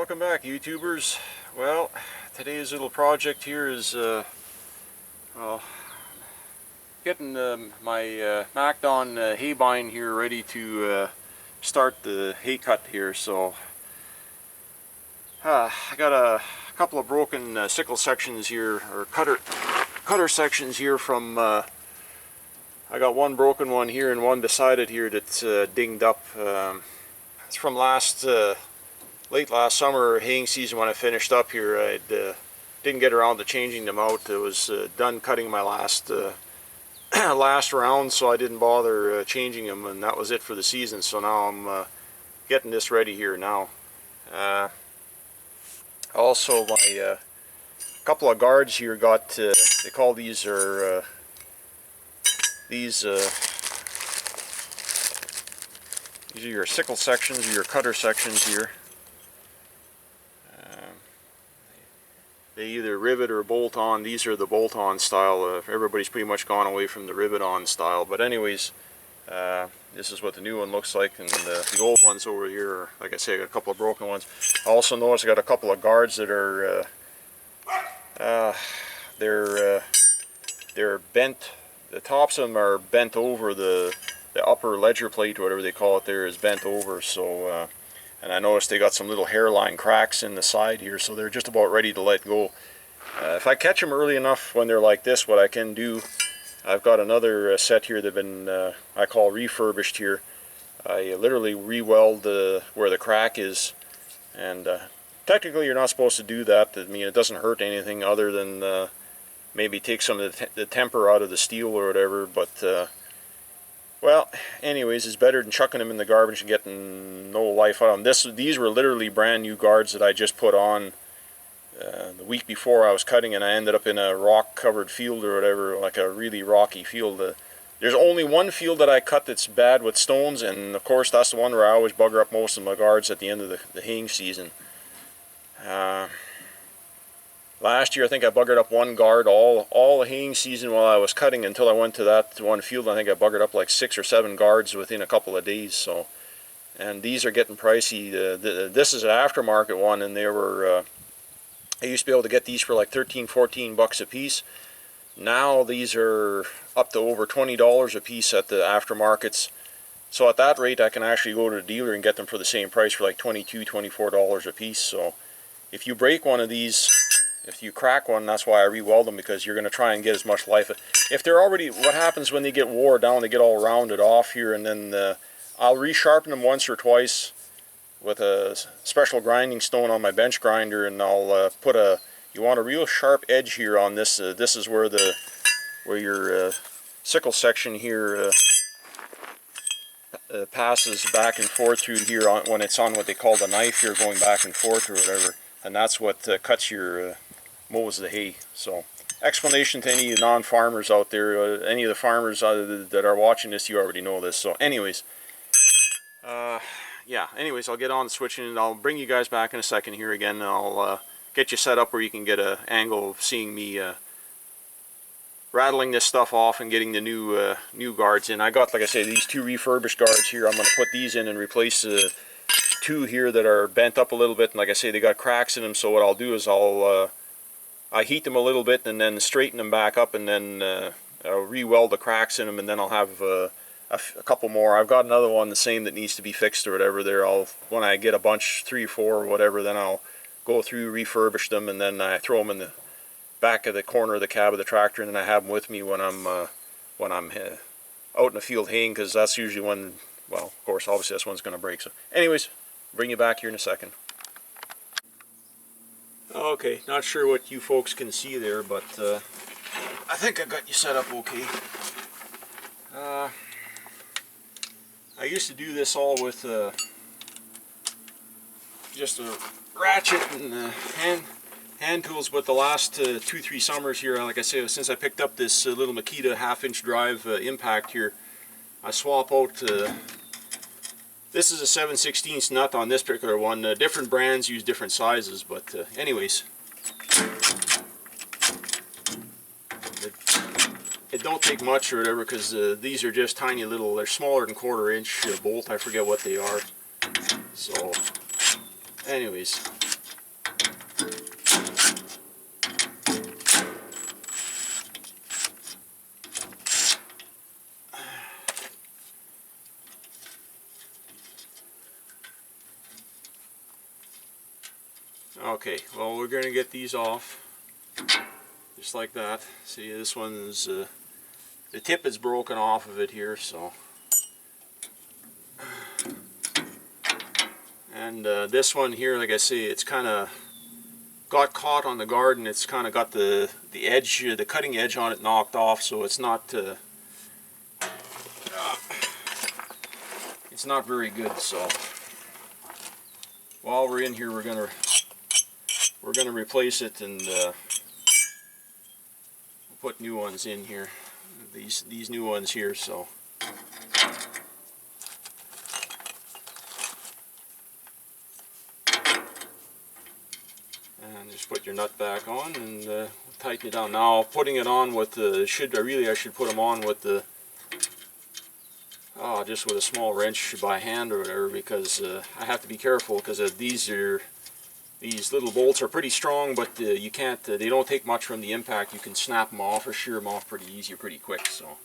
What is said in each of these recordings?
Welcome back, YouTubers. Well, today's little project here is getting my Macdon haybine here ready to start the hay cut here. So I got a couple of broken sickle sections here, or cutter sections here from I got one broken one here and one beside it here that's dinged up. It's from late last summer haying season when I finished up here. I didn't get around to changing them out. I was done cutting my last last round, so I didn't bother changing them, and that was it for the season. So now I'm getting this ready here now. Also, my couple of guards here got they call these are these are your sickle sections, or your cutter sections here. They either rivet or bolt on. These are the bolt on style. Everybody's pretty much gone away from the rivet on style. But anyways, this is what the new one looks like, and the old ones over here are, like I say, I got a couple of broken ones. I also noticed I got a couple of guards that are they're bent. The tops of them are bent over. The upper ledger plate, or whatever they call it there, is bent over. So and I noticed they got some little hairline cracks in the side here, so they're just about ready to let go. If I catch them early enough when they're like this, what I can do, I've got another set here that have been, I call refurbished here. I literally re-weld where the crack is, and technically you're not supposed to do that. I mean, it doesn't hurt anything other than maybe take some of the temper out of the steel or whatever, but well, anyways, it's better than chucking them in the garbage and getting no life out of them. These were literally brand new guards that I just put on the week before I was cutting, and I ended up in a rock-covered field or whatever, like a really rocky field. There's only one field that I cut that's bad with stones, and of course that's the one where I always bugger up most of my guards at the end of the haying season. Last year I think I buggered up one guard all the haying season while I was cutting, until I went to that one field. I think I buggered up like 6 or 7 guards within a couple of days. So, and these are getting pricey. This is an aftermarket one, and they were I used to be able to get these for like 13-14 bucks a piece. Now these are up to over $20 a piece at the aftermarkets. So at that rate I can actually go to the dealer and get them for the same price, for like $22-24 a piece. So if you break one of these, if you crack one, that's why I re-weld them, because you're going to try and get as much life. If they're already, what happens when they get wore down, they get all rounded off here, and then I'll resharpen them once or twice with a special grinding stone on my bench grinder, and I'll put you want a real sharp edge here on this. This is where your sickle section here passes back and forth through here when it's on what they call the knife here, going back and forth or whatever, and that's what cuts your mows the hay. So, explanation to any non-farmers out there, any of the farmers that are watching this, you already know this. So anyways, yeah, anyways, I'll get on switching, and I'll bring you guys back in a second here again, and I'll get you set up where you can get an angle of seeing me rattling this stuff off and getting the new guards in. I got, like I say, these 2 refurbished guards here. I'm going to put these in and replace the 2 here that are bent up a little bit, and like I say, they got cracks in them. So what I'll do is I heat them a little bit and then straighten them back up, and then I'll re-weld the cracks in them, and then I'll have a couple more. I've got another one the same that needs to be fixed or whatever there. When I get a bunch, 3 or 4 or whatever, then I'll go through, refurbish them, and then I throw them in the back of the corner of the cab of the tractor, and then I have them with me when I'm out in the field haying, because that's usually when, well, of course, obviously that's when it's going to break. So anyways, bring you back here in a second. Okay, not sure what you folks can see there, but I think I got you set up okay. I used to do this all with just a ratchet and hand tools, but the last 2-3 summers here, like I say, since I picked up this little Makita 1/2-inch drive impact here, I swap out. This is a 7/16 nut on this particular one. Different brands use different sizes, but anyways, it don't take much or whatever, because these are just tiny little, they're smaller than 1/4 inch bolt. I forget what they are. So anyways, Okay, well, we're going to get these off just like that. See, this one's the tip is broken off of it here, so. And this one here, like I say, it's kind of got caught on the guard, and it's kind of got the edge, the cutting edge on it knocked off, so it's not very good. So while we're in here, we're gonna replace it and put new ones in here. These new ones here. So. And just put your nut back on and tighten it down. Now, putting it on with the I should put them on with the just with a small wrench by hand or whatever, because I have to be careful, because these little bolts are pretty strong, but you can't. They don't take much from the impact. You can snap them off or shear them off pretty easy, pretty quick. So.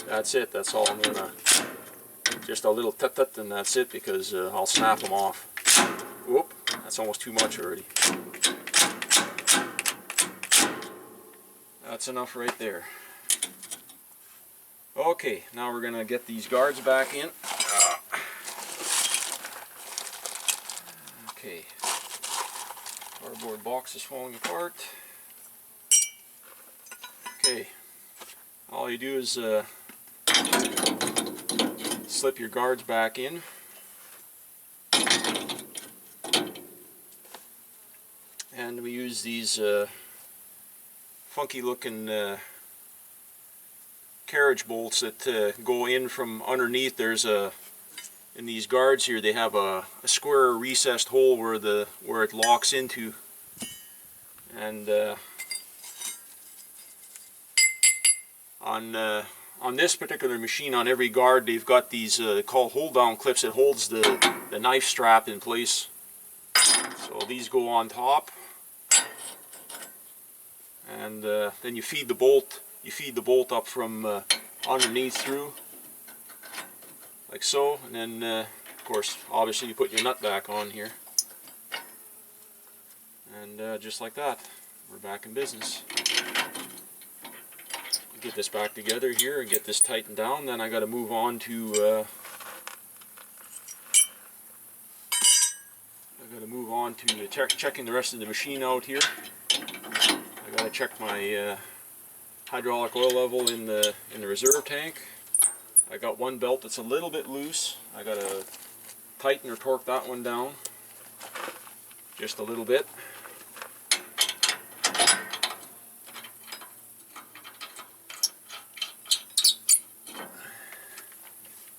That's it. That's all I'm gonna. Just a little tut-tut, and that's it, because I'll snap them off. Whoop! That's almost too much already. That's enough right there. Okay, now we're gonna get these guards back in. Okay. Cardboard box is falling apart. Okay. All you do is slip your guards back in. And we use these funky looking carriage bolts that go in from underneath. There's in these guards here, they have a square recessed hole where it locks into. And on this particular machine, on every guard, they've got these called hold-down clips that holds the knife strap in place. So these go on top, and then you feed the bolt. You feed the bolt up from underneath through, like so, and then of course, obviously, you put your nut back on here, and just like that, we're back in business. Get this back together here and get this tightened down. Then I got to move on to checking the rest of the machine out here. I got to check my hydraulic oil level in the reserve tank. I got one belt that's a little bit loose. I got to tighten or torque that one down just a little bit.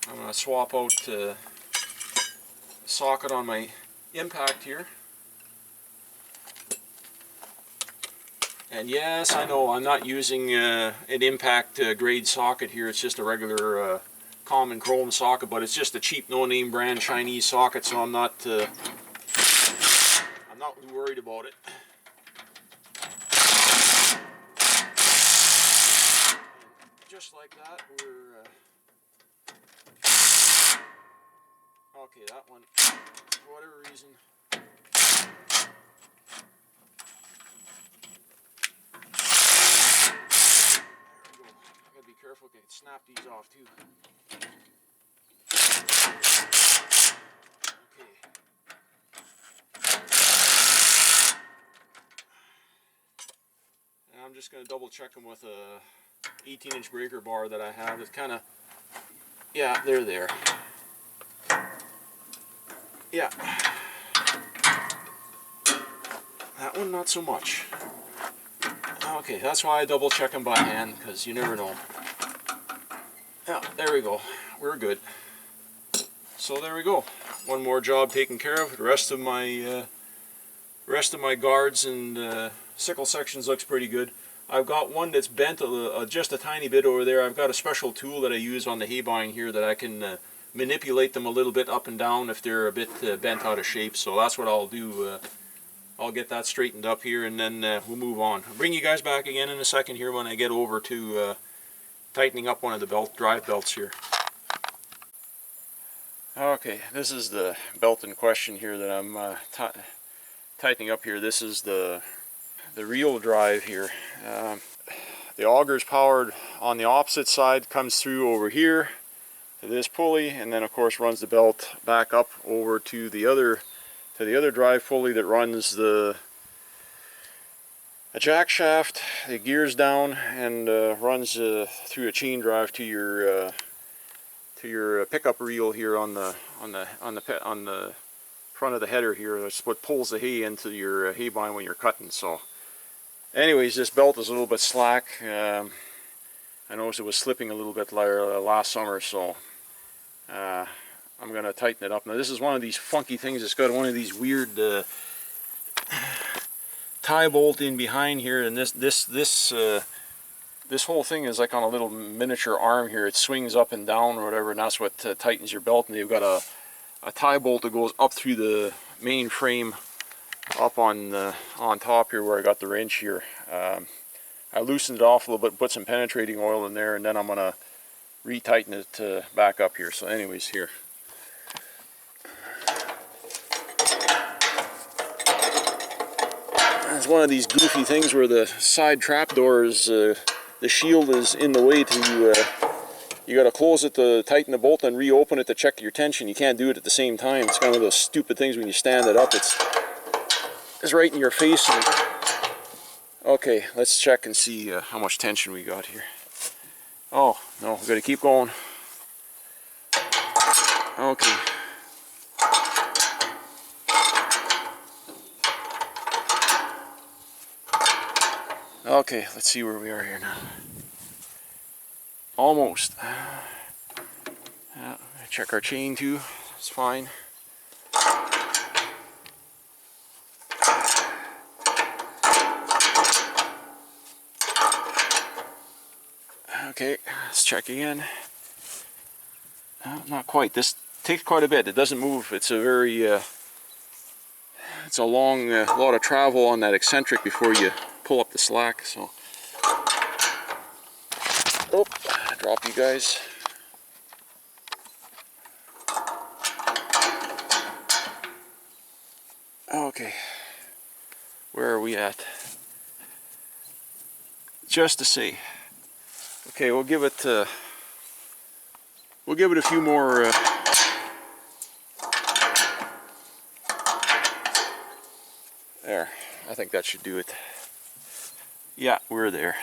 I'm going to swap out the socket on my impact here. And yes, I know I'm not using an impact grade socket here. It's just a regular common chrome socket, but it's just a cheap no-name brand Chinese socket, so I'm not really worried about it. Just like that, we're okay, that one, for whatever reason, there we go. I gotta be careful, I can snap these off too. Okay. And I'm just gonna double check them with a 18-inch breaker bar that I have. It's kind of, yeah, they're there. Yeah, that one not so much. Okay, that's why I double check them by hand, because you never know. Yeah, there we go. We're good. So there we go. One more job taken care of. The rest of my guards and sickle sections looks pretty good. I've got one that's bent just a tiny bit over there. I've got a special tool that I use on the haybine here that I can manipulate them a little bit up and down if they're a bit bent out of shape. So that's what I'll do I'll get that straightened up here, and then we'll move on. I'll bring you guys back again in a second here when I get over to tightening up one of the drive belts here. Okay, this is the belt in question here that I'm tightening up here. This is the reel drive here. The auger's powered on the opposite side, comes through over here to this pulley, and then of course runs the belt back up over to the other drive pulley that runs a jack shaft, the gears down, and runs through a chain drive to your pickup reel here on the front of the header here. That's what pulls the hay into your haybine when you're cutting. So anyways, this belt is a little bit slack. I noticed it was slipping a little bit last summer, so I'm going to tighten it up. Now this is one of these funky things. It's got one of these weird tie bolt in behind here, and this whole thing is like on a little miniature arm here. It swings up and down or whatever, and that's what tightens your belt. And you've got a tie bolt that goes up through the main frame up on top here where I got the wrench here. I loosened it off a little bit, put some penetrating oil in there, and then I'm going to retighten it back up here. So anyways, here. It's one of these goofy things where the side trap door is, the shield is in the way to, you got to close it to tighten the bolt and reopen it to check your tension. You can't do it at the same time. It's kind of those stupid things when you stand it up. It's right in your face. And, okay, let's check and see how much tension we got here. Oh, no, we've got to keep going. Okay. Okay, let's see where we are here now. Almost. Check our chain too. It's fine. Okay, let's check again. Not quite. This takes quite a bit. It doesn't move. It's a very it's a long lot of travel on that eccentric before you pull up the slack. So, oh, drop you guys. Okay, where are we at? Just to see. Okay, we'll give it a few more. There, I think that should do it. Yeah, we're there.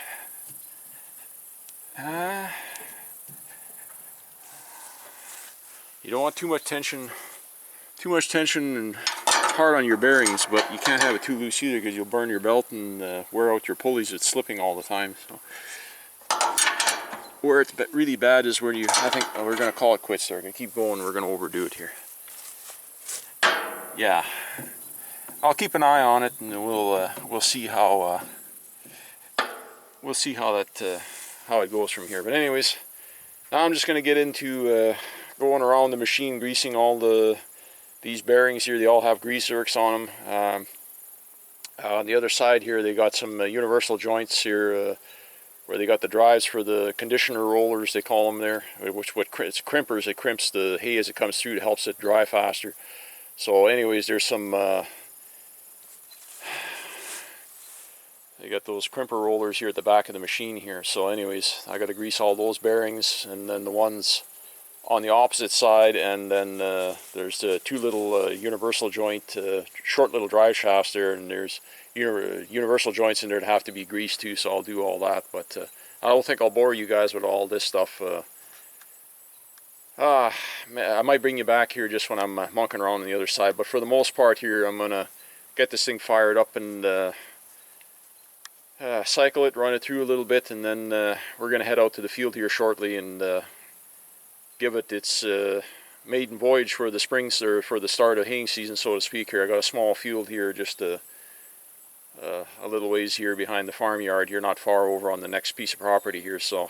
You don't want too much tension and hard on your bearings, but you can't have it too loose either because you'll burn your belt and wear out your pulleys. It's slipping all the time. So, where it's really bad is where I think we're going to call it quits there. We're going to keep going. We're going to overdo it here. Yeah, I'll keep an eye on it, and we'll see how how it goes from here. But anyways, now I'm just going to get into going around the machine, greasing all these bearings here. They all have grease zerks on them. On the other side here, they got some universal joints here where they got the drives for the conditioner rollers, they call them there, it's crimpers. It crimps the hay as it comes through. It helps it dry faster. So anyways, there's some they got those crimper rollers here at the back of the machine here. So anyways, I got to grease all those bearings, and then the ones on the opposite side, and then there's two little universal joint, short little drive shafts there, and there's universal joints in there that have to be greased too, so I'll do all that. But I don't think I'll bore you guys with all this stuff. I might bring you back here just when I'm monkeying around on the other side, but for the most part here, I'm going to get this thing fired up and cycle it, run it through a little bit, and then we're going to head out to the field here shortly and give it its maiden voyage for the spring, or for the start of haying season, so to speak. Here I got a small field here, just a little ways here behind the farmyard here, not far over on the next piece of property here. So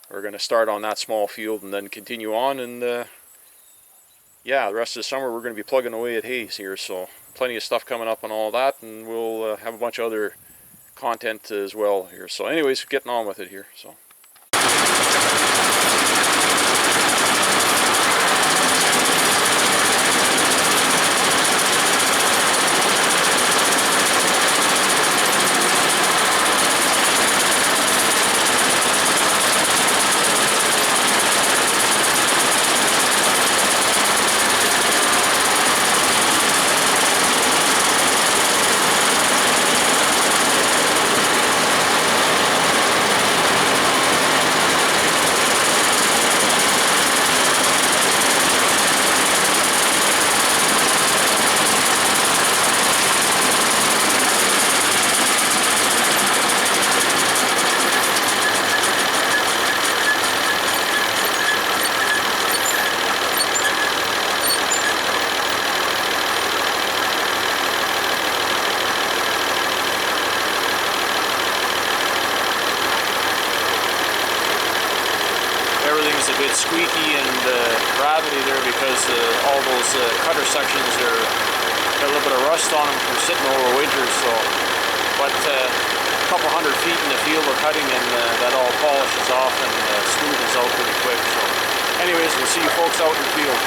we're going to start on that small field and then continue on, and yeah, the rest of the summer we're going to be plugging away at hay here. So plenty of stuff coming up on all that, and we'll have a bunch of other content as well here. So anyways, getting on with it here. So everything's a bit squeaky and rattly there because all those cutter sections are got a little bit of rust on them from sitting over winter. So, but a couple 100 feet in the field of cutting, and that all polishes off and smoothens out pretty quick. So, anyways, we'll see you folks out in the field.